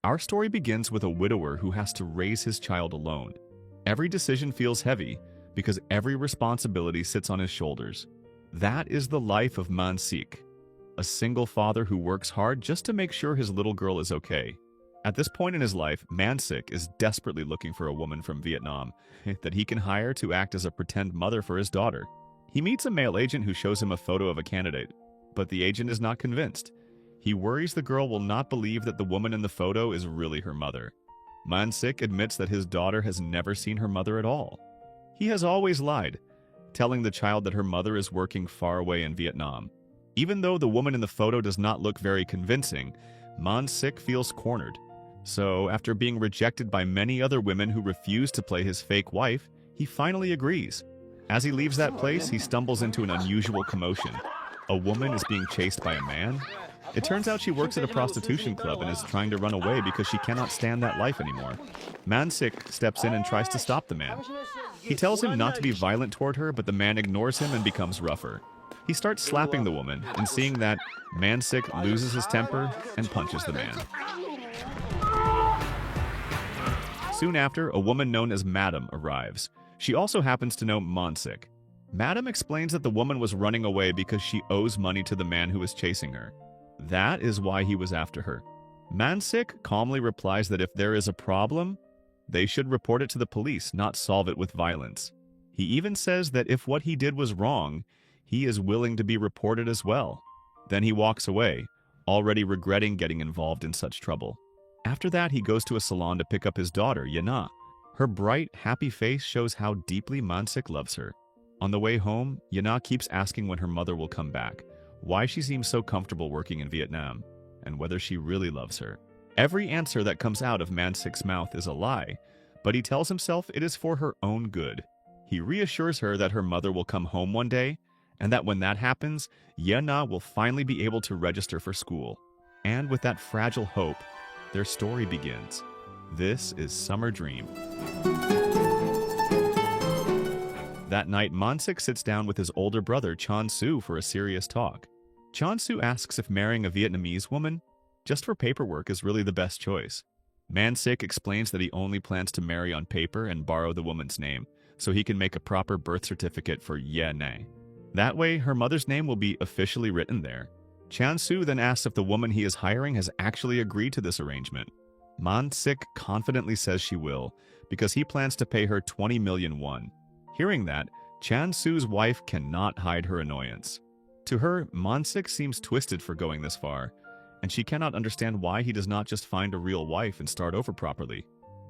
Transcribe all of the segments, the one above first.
Our story begins with a widower who has to raise his child alone. Every decision feels heavy because every responsibility sits on his shoulders. That is the life of Mansik, a single father who works hard just to make sure his little girl is okay. At this point in his life, Mansik is desperately looking for a woman from Vietnam that he can hire to act as a pretend mother for his daughter. He meets a male agent who shows him a photo of a candidate, but the agent is not convinced. He worries the girl will not believe that the woman in the photo is really her mother. Mansik admits that his daughter has never seen her mother at all. He has always lied, telling the child that her mother is working far away in Vietnam. Even though the woman in the photo does not look very convincing, Mansik feels cornered. So, after being rejected by many other women who refuse to play his fake wife, he finally agrees. As he leaves that place, he stumbles into an unusual commotion. A woman is being chased by a man. It turns out she works at a prostitution club and is trying to run away because she cannot stand that life anymore. Mansik steps in and tries to stop the man. He tells him not to be violent toward her, but the man ignores him and becomes rougher. He starts slapping the woman, and seeing that, Mansik loses his temper and punches the man. Soon after, a woman known as Madam arrives. She also happens to know Mansik. Madam explains that the woman was running away because she owes money to the man who is chasing her. That is why he was after her. Mansik calmly replies that if there is a problem, they should report it to the police, not solve it with violence. He even says that if what he did was wrong, he is willing to be reported as well. Then he walks away, already regretting getting involved in such trouble. After that, he goes to a salon to pick up his daughter, Yana. Her bright, happy face shows how deeply Mansik loves her. On the way home, Yana keeps asking when her mother will come back, why she seems so comfortable working in Vietnam, and whether she really loves her. Every answer that comes out of Mansik's mouth is a lie, but he tells himself it is for her own good. He reassures her that her mother will come home one day, and that when that happens, Yana will finally be able to register for school. And with that fragile hope, their story begins. This is Summer Dream. That night, Mansik sits down with his older brother, Chan Su, for a serious talk. Chan Su asks if marrying a Vietnamese woman, just for paperwork, is really the best choice. Mansik explains that he only plans to marry on paper and borrow the woman's name, so he can make a proper birth certificate for Ye Ne. That way, her mother's name will be officially written there. Chan Su then asks if the woman he is hiring has actually agreed to this arrangement. Mansik confidently says she will, because he plans to pay her 20 million won. Hearing that, Chan Su's wife cannot hide her annoyance. To her, Mansik seems twisted for going this far, and she cannot understand why he does not just find a real wife and start over properly.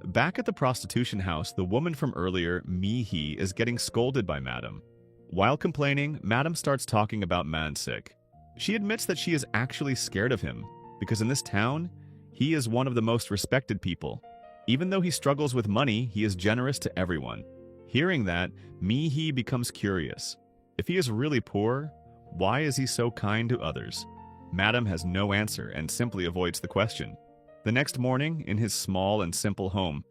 Back at the prostitution house, the woman from earlier, Mi Hee, is getting scolded by Madam. While complaining, Madam starts talking about Mansik. She admits that she is actually scared of him, because in this town, he is one of the most respected people. Even though he struggles with money, he is generous to everyone. Hearing that, Mi Hee becomes curious. If he is really poor, why is he so kind to others? Madam has no answer and simply avoids the question. The next morning, in his small and simple home,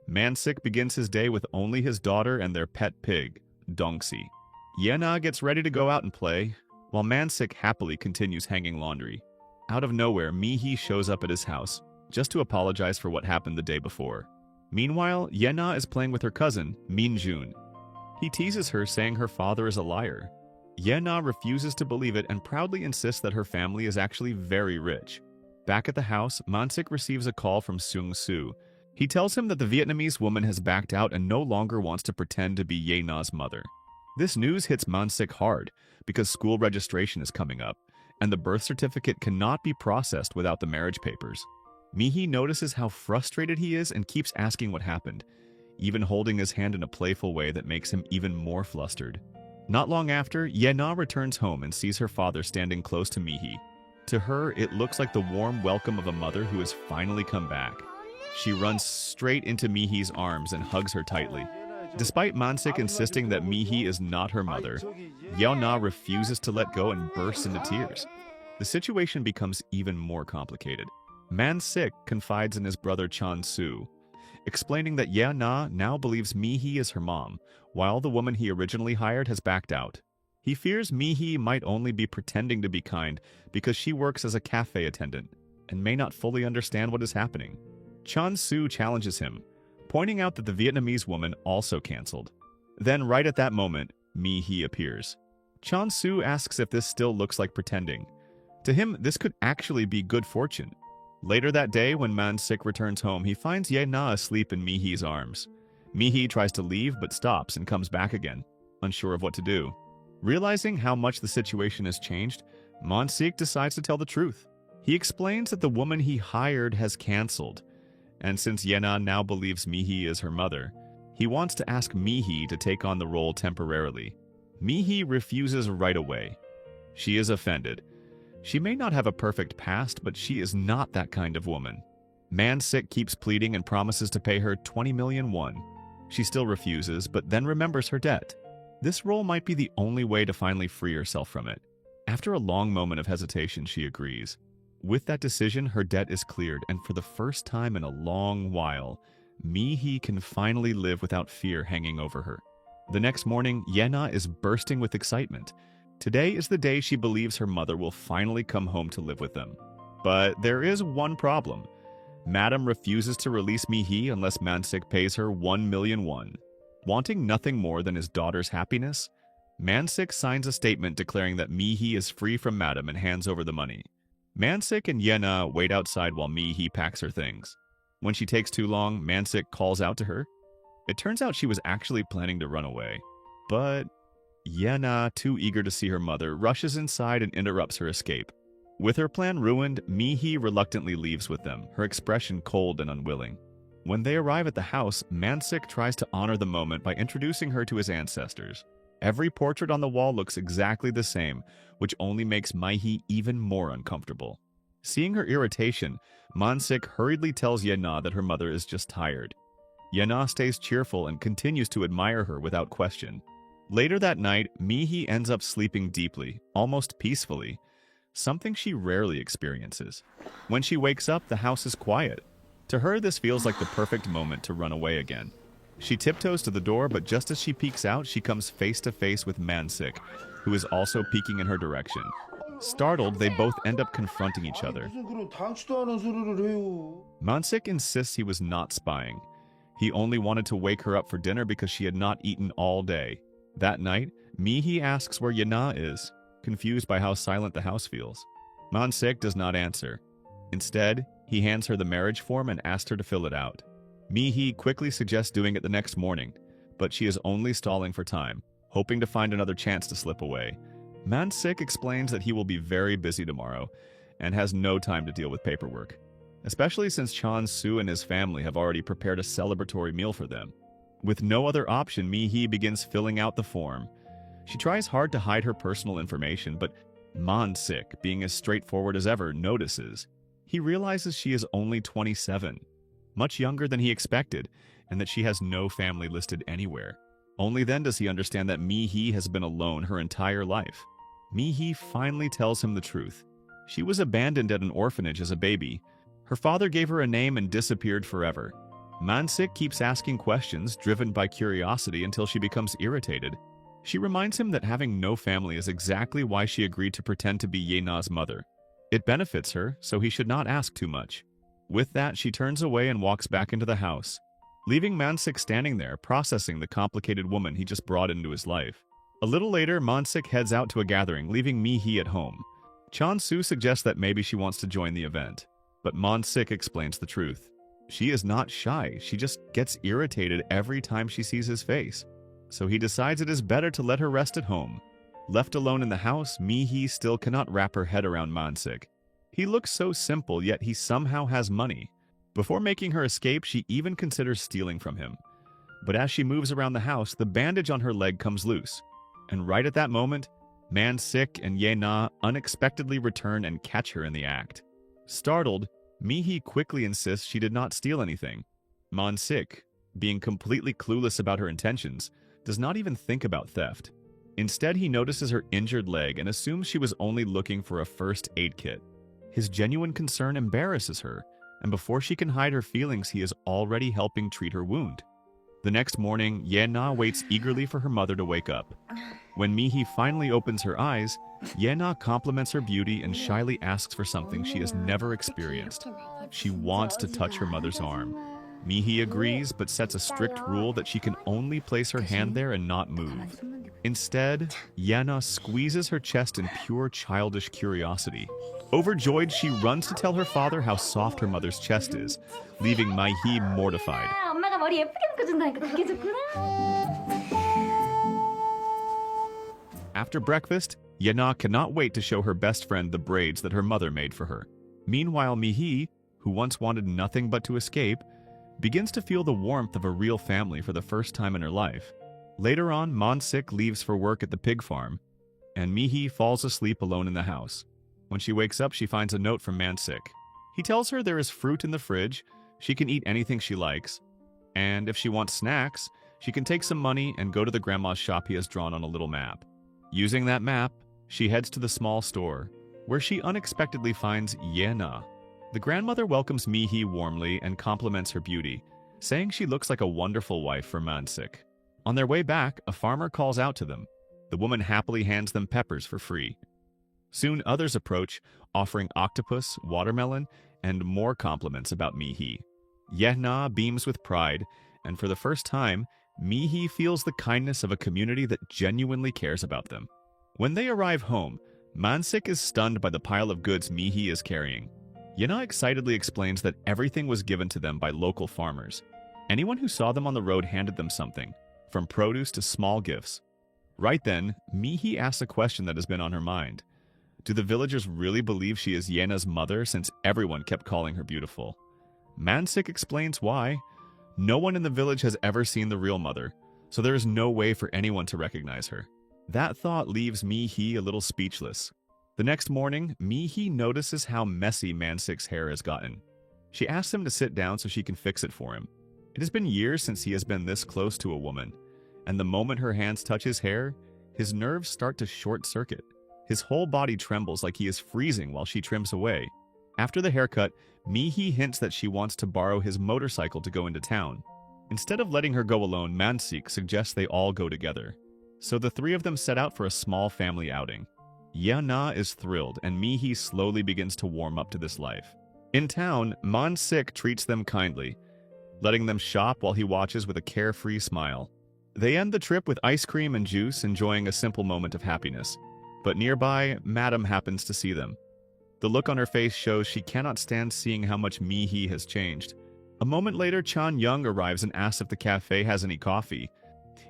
Mansik begins his day with only his daughter and their pet pig, Dongsi. Yena gets ready to go out and play, while Mansik happily continues hanging laundry. Out of nowhere, Mi Hee shows up at his house, just to apologize for what happened the day before. Meanwhile, Yena is playing with her cousin, Min Jun. He teases her, saying her father is a liar. Yena refuses to believe it and proudly insists that her family is actually very rich. Back at the house, Mansik receives a call from Seung Soo. He tells him that the Vietnamese woman has backed out and no longer wants to pretend to be Yena's mother. This news hits Mansik hard, because school registration is coming up, and the birth certificate cannot be processed without the marriage papers. Mi Hee notices how frustrated he is and keeps asking what happened, even holding his hand in a playful way that makes him even more flustered. Not long after, Yena returns home and sees her father standing close to Mi Hee. To her, it looks like the warm welcome of a mother who has finally come back. She runs straight into Mi Hee's arms and hugs her tightly. Despite Mansik insisting that Mi Hee is not her mother, Yena refuses to let go and bursts into tears. The situation becomes even more complicated. Mansik confides in his brother Chan Su, explaining that Yena now believes Mi Hee is her mom, while the woman he originally hired has backed out. He fears Mi Hee might only be pretending to be kind because she works as a cafe attendant and may not fully understand what is happening. Chon-soo challenges him, pointing out that the Vietnamese woman also canceled. Then right at that moment, Mi-hee appears. Chon-soo asks if this still looks like pretending. To him, this could actually be good fortune. Later that day, when Man-sik returns home, he finds Ye-na asleep in Mi-hee's arms. Mi-hee tries to leave but stops and comes back again, unsure of what to do. Realizing how much the situation has changed, Man-sik decides to tell the truth. He explains that the woman he hired has canceled, and since Ye-na now believes Mi-hee is her mother, he wants to ask Mi-hee to take on the role temporarily. Mi-hee refuses right away. She is offended. She may not have a perfect past, but she is not that kind of woman. Man-sik keeps pleading and promises to pay her 20 million won. She still refuses, but then remembers her debt. This role might be the only way to finally free herself from it. After a long moment of hesitation, she agrees. With that decision, her debt is cleared, and for the first time in a long while, Mi-hee can finally live without fear hanging over her. The next morning, Ye-na is bursting with excitement. Today is the day she believes her mother will finally come home to live with them. But there is one problem. Madam refuses to release Mi-hee unless Man-sik pays her 1 million won. Wanting nothing more than his daughter's happiness, Man-sik signs a statement declaring that Mi-hee is free from Madam and hands over the money. Man-sik and Ye-na wait outside while Mi-hee packs her things. When she takes too long, Man-sik calls out to her. It turns out she was actually planning to run away. But Ye-na, too eager to see her mother, rushes inside and interrupts her escape. With her plan ruined, Mi-hee reluctantly leaves with them, her expression cold and unwilling. When they arrive at the house, Man-sik tries to honor the moment by introducing her to his ancestors. Every portrait on the wall looks exactly the same, which only makes Mi-hee even more uncomfortable. Seeing her irritation, Man-sik hurriedly tells Ye-na that her mother is just tired. Ye-na stays cheerful and continues to admire her without question. Later that night, Mi-hee ends up sleeping deeply, almost peacefully, something she rarely experiences. When she wakes up, the house is quiet. To her, this feels like the perfect moment to run away again. She tiptoes to the door, but just as she peeks out, she comes face to face with Man-sik, who is also peeking in her direction. Startled, they both end up confronting each other. Man-sik insists he was not spying. He only wanted to wake her up for dinner because she had not eaten all day. That night, Mi-hee asks where Ye-na is, confused by how silent the house feels. Man-sik does not answer. Instead, he hands her the marriage form and asks her to fill it out. Mi-hee quickly suggests doing it the next morning, but she is only stalling for time, hoping to find another chance to slip away. Man-sik explains that he will be very busy tomorrow and has no time to deal with paperwork, especially since Chon-soo and his family have already prepared a celebratory meal for them. With no other option, Mi-hee begins filling out the form. She tries hard to hide her personal information, but Man-sik, being as straightforward as ever, notices. He realizes she is only 27, much younger than he expected, and that she has no family listed anywhere. Only then does he understand that Mi-hee has been alone her entire life. Mi-hee finally tells him the truth. She was abandoned at an orphanage as a baby. Her father gave her a name and disappeared forever. Man-sik keeps asking questions, driven by curiosity, until she becomes irritated. She reminds him that having no family is exactly why she agreed to pretend to be Ye-na's mother. It benefits her, so he should not ask too much. With that, she turns away and walks back into the house, leaving Man-sik standing there, processing the complicated woman he just brought into his life. A little later, Man-sik heads out to a gathering, leaving Mi-hee at home. Chon-soo suggests that maybe she wants to join the event, but Man-sik explains the truth. She is not shy, she just gets irritated every time she sees his face. So he decides it is better to let her rest at home. Left alone in the house, Mi-hee still cannot wrap her head around Man-sik. He looks so simple, yet he somehow has money. Before making her escape, she even considers stealing from him. But as she moves around the house, the bandage on her leg comes loose. And right at that moment, Man-sik and Ye-na unexpectedly return and catch her in the act. Startled, Mi-hee quickly insists she did not steal anything. Man-sik, being completely clueless about her intentions, does not even think about theft. Instead, he notices her injured leg and assumes she was only looking for a first aid kit. His genuine concern embarrasses her, and before she can hide her feelings, he is already helping treat her wound. The next morning, Ye-na waits eagerly for her mother to wake up. When Mi-hee finally opens her eyes, Ye-na compliments her beauty and shyly asks for something she has never experienced. She wants to touch her mother's arm. Mi-hee agrees but sets a strict rule that she can only place her hand there and not move. Instead, Ye-na squeezes her chest in pure childish curiosity. Overjoyed, she runs to tell her father how soft her mother's chest is, leaving Mi-hee mortified. 엄마가 머리 예쁘게 묶어준다니까 그게 좋구나. After breakfast, Ye-na cannot wait to show her best friend the braids that her mother made for her. Meanwhile, Mi-hee, who once wanted nothing but to escape, begins to feel the warmth of a real family for the first time in her life. Later on, Mon-sik leaves for work at the pig farm, and Mi-hee falls asleep alone in the house. When she wakes up, she finds a note from Man-sik. He tells her there is fruit in the fridge, she can eat anything she likes, and if she wants snacks, she can take some money and go to the grandma's shop he has drawn on a little map. Using that map, she heads to the small store, where she unexpectedly finds Ye-na. The grandmother welcomes Mi-hee warmly and compliments her beauty, saying she looks like a wonderful wife for Man-sik. On their way back, a farmer calls out to them. The woman happily hands them peppers for free. Soon others approach, offering octopus, watermelon, and more compliments about Mi-hee. Ye-na beams with pride, and for the first time, Mi-hee feels the kindness of a community that genuinely cares about them. When they arrive home, Man-sik is stunned by the pile of goods Mi-hee is carrying. Ye-na excitedly explains that everything was given to them by local farmers. Anyone who saw them on the road handed them something, from produce to small gifts. Right then, Mi-hee asks a question that has been on her mind. Do the villagers really believe she is Ye-na's mother since everyone kept calling her beautiful? Man-sik explains why. No one in the village has ever seen the real mother, so there is no way for anyone to recognize her. That thought leaves Mi-hee a little speechless. The next morning, Mi-hee notices how messy Man-sik's hair has gotten. She asks him to sit down so she can fix it for him. It has been years since he has been this close to a woman, and the moment her hands touch his hair, his nerves start to short-circuit. His whole body trembles like he is freezing while she trims away. After the haircut, Mi-hee hints that she wants to borrow his motorcycle to go into town. Instead of letting her go alone, Man-sik suggests they all go together. So the three of them set out for a small family outing. Ye-na is thrilled, and Mi-hee slowly begins to warm up to this life. In town, Man-sik treats them kindly, letting them shop while he watches with a carefree smile. They end the trip with ice cream and juice, enjoying a simple moment of happiness. But nearby, Madam happens to see them. The look on her face shows she cannot stand seeing how much Mi-hee has changed. A moment later, Chan-young arrives and asks if the cafe has any coffee.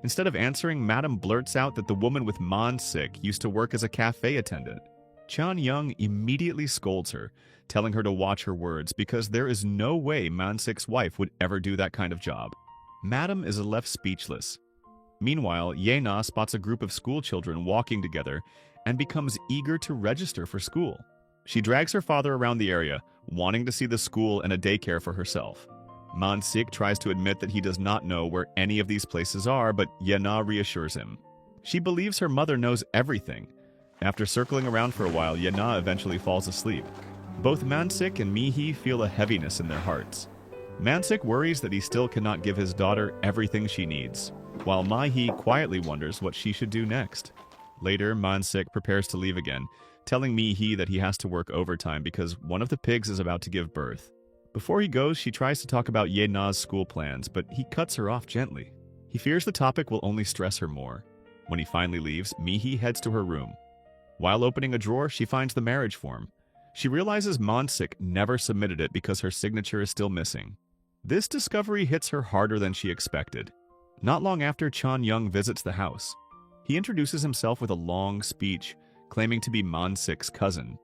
Instead of answering, Madam blurts out that the woman with Man-sik used to work as a cafe attendant. Chan-young immediately scolds her, telling her to watch her words because there is no way Man-sik's wife would ever do that kind of job. Madam is left speechless. Meanwhile, Ye-na spots a group of school children walking together and becomes eager to register for school. She drags her father around the area, wanting to see the school and a daycare for herself. Man-sik tries to admit that he does not know where any of these places are, but Ye-na reassures him. She believes her mother knows everything. After circling around for a while, Ye-na eventually falls asleep. Both Man-sik and Mi-hee feel a heaviness in their hearts. Man-sik worries that he still cannot give his daughter everything she needs, while Mi-hee quietly wonders what she should do next. Later, Man-sik prepares to leave again, telling Mi-hee that he has to work overtime because one of the pigs is about to give birth. Before he goes, she tries to talk about Ye-na's school plans, but he cuts her off gently. He fears the topic will only stress her more. When he finally leaves, Mi-hee heads to her room. While opening a drawer, she finds the marriage form. She realizes Man-sik never submitted it because her signature is still missing. This discovery hits her harder than she expected. Not long after, Chan-young visits the house. He introduces himself with a long speech, claiming to be Man-sik's cousin.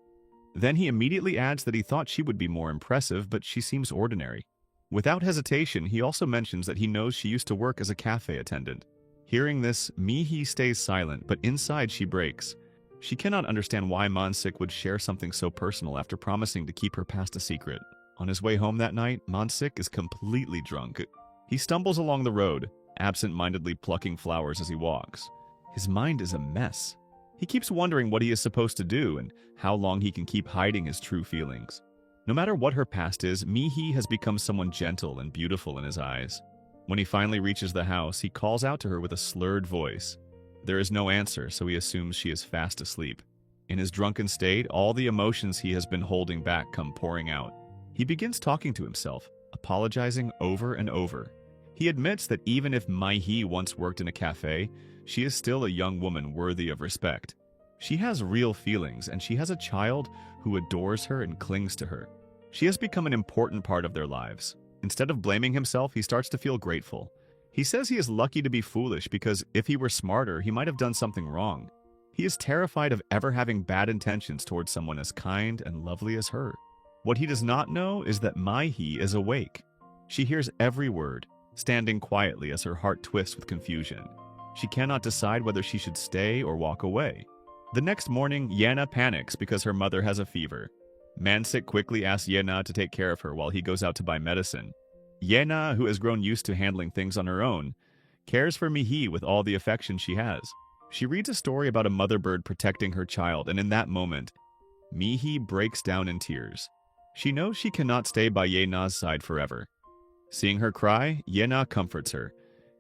Then he immediately adds that he thought she would be more impressive, but she seems ordinary. Without hesitation, he also mentions that he knows she used to work as a cafe attendant. Hearing this, Mi-hee stays silent, but inside she breaks. She cannot understand why Man-sik would share something so personal after promising to keep her past a secret. On his way home that night, Man-sik is completely drunk. He stumbles along the road, absent-mindedly plucking flowers as he walks. His mind is a mess. He keeps wondering what he is supposed to do and how long he can keep hiding his true feelings. No matter what her past is, Mi-hee has become someone gentle and beautiful in his eyes. When he finally reaches the house, he calls out to her with a slurred voice. There is no answer, so he assumes she is fast asleep. In his drunken state, all the emotions he has been holding back come pouring out. He begins talking to himself, apologizing over and over. He admits that even if Mai-hee once worked in a cafe, she is still a young woman worthy of respect. She has real feelings, and she has a child who adores her and clings to her. She has become an important part of their lives. Instead of blaming himself, he starts to feel grateful. He says he is lucky to be foolish because if he were smarter, he might have done something wrong. He is terrified of ever having bad intentions towards someone as kind and lovely as her. What he does not know is that Mai-hee is awake. She hears every word, standing quietly as her heart twists with confusion. She cannot decide whether she should stay or walk away. The next morning, Yena panics because her mother has a fever. Man-sik quickly asks Yena to take care of her while he goes out to buy medicine. Yena, who has grown used to handling things on her own, cares for Mi-hee with all the affection she has. She reads a story about a mother bird protecting her child, and in that moment, Mi-hee breaks down in tears. She knows she cannot stay by Yena's side forever. Seeing her cry, Yena comforts her,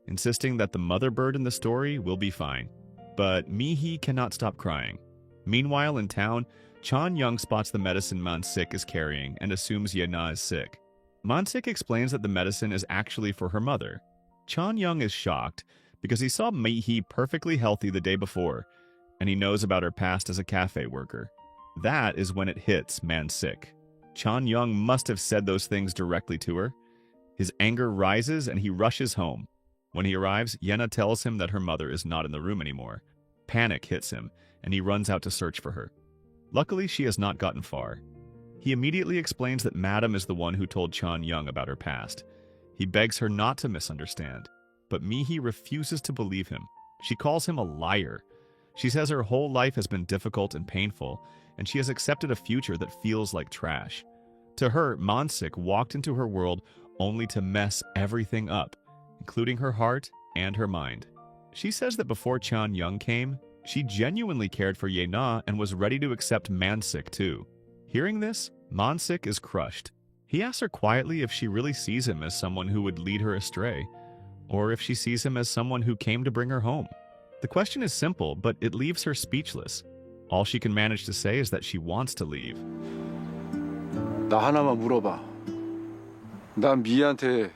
insisting that the mother bird in the story will be fine. But Mi-hee cannot stop crying. Meanwhile, in town, Chan-young spots the medicine Man-sik is carrying and assumes Yena is sick. Man-sik explains that the medicine is actually for her mother. Chan-young is shocked because he saw Mi-hee perfectly healthy the day before, and he knows about her past as a cafe worker. That is when it hits Man-sik. Chan-young must have said those things directly to her. His anger rises and he rushes home. When he arrives, Yena tells him that her mother is not in the room anymore. Panic hits him, and he runs out to search for her. Luckily, she has not gotten far. He immediately explains that Madam is the one who told Chan-young about her past. He begs her not to misunderstand, but Mi-hee refuses to believe him. She calls him a liar. She says her whole life has been difficult and painful, and she has accepted a future that feels like trash. To her, Man-sik walked into her world only to mess everything up, including her heart and her mind. She says that before Chan-young came, she genuinely cared for Yena and was ready to accept Man-sik too. Hearing this, Man-sik is crushed. He asks her quietly if she really sees him as someone who would lead her astray, or if she sees him as someone who came to bring her home. The question is simple, but it leaves her speechless. All she can manage to say is that she wants to leave. 나 하나만 물어봐. 난 미희한테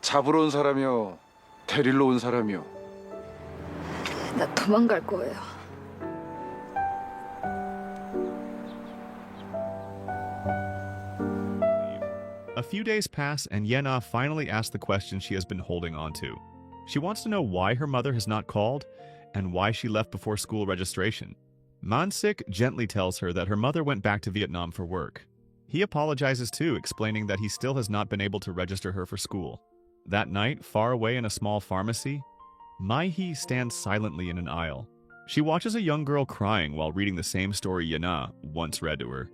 잡으러 온 사람이요, 데리러 온 사람이요. 나 도망갈 거예요. A few days pass, and Yena finally asks the question she has been holding on to. She wants to know why her mother has not called, and why she left before school registration. Man-sik gently tells her that her mother went back to Vietnam for work. He apologizes too, explaining that he still has not been able to register her for school. That night, far away in a small pharmacy, Mai-hee stands silently in an aisle. She watches a young girl crying while reading the same story Yena once read to her.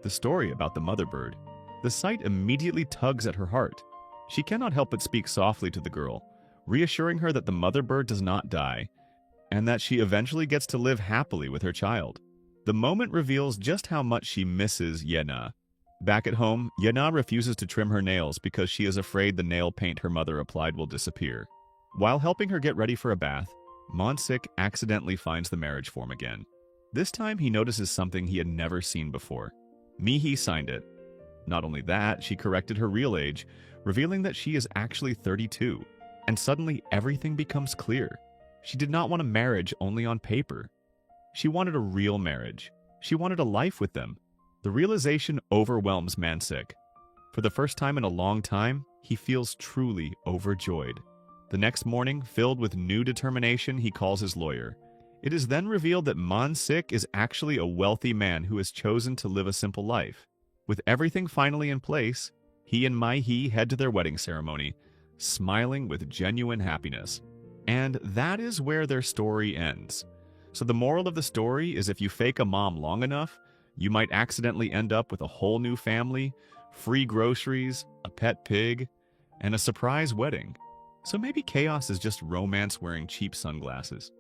The story about the mother bird. The sight immediately tugs at her heart. She cannot help but speak softly to the girl, reassuring her that the mother bird does not die, and that she eventually gets to live happily with her child. The moment reveals just how much she misses Yena. Back at home, Yena refuses to trim her nails because she is afraid the nail paint her mother applied will disappear. While helping her get ready for a bath, Man-sik accidentally finds the marriage form again. This time he notices something he had never seen before. Mi-hee signed it. Not only that, she corrected her real age, revealing that she is actually 32. And suddenly everything becomes clear. She did not want a marriage only on paper. She wanted a real marriage. She wanted a life with them. The realization overwhelms Man-sik. For the first time in a long time, he feels truly overjoyed. The next morning, filled with new determination, he calls his lawyer. It is then revealed that Man-sik is actually a wealthy man who has chosen to live a simple life. With everything finally in place, he and Mai-hee head to their wedding ceremony, smiling with genuine happiness. And that is where their story ends. So the moral of the story is if you fake a mom long enough, you might accidentally end up with a whole new family, free groceries, a pet pig, and a surprise wedding. So maybe chaos is just romance wearing cheap sunglasses.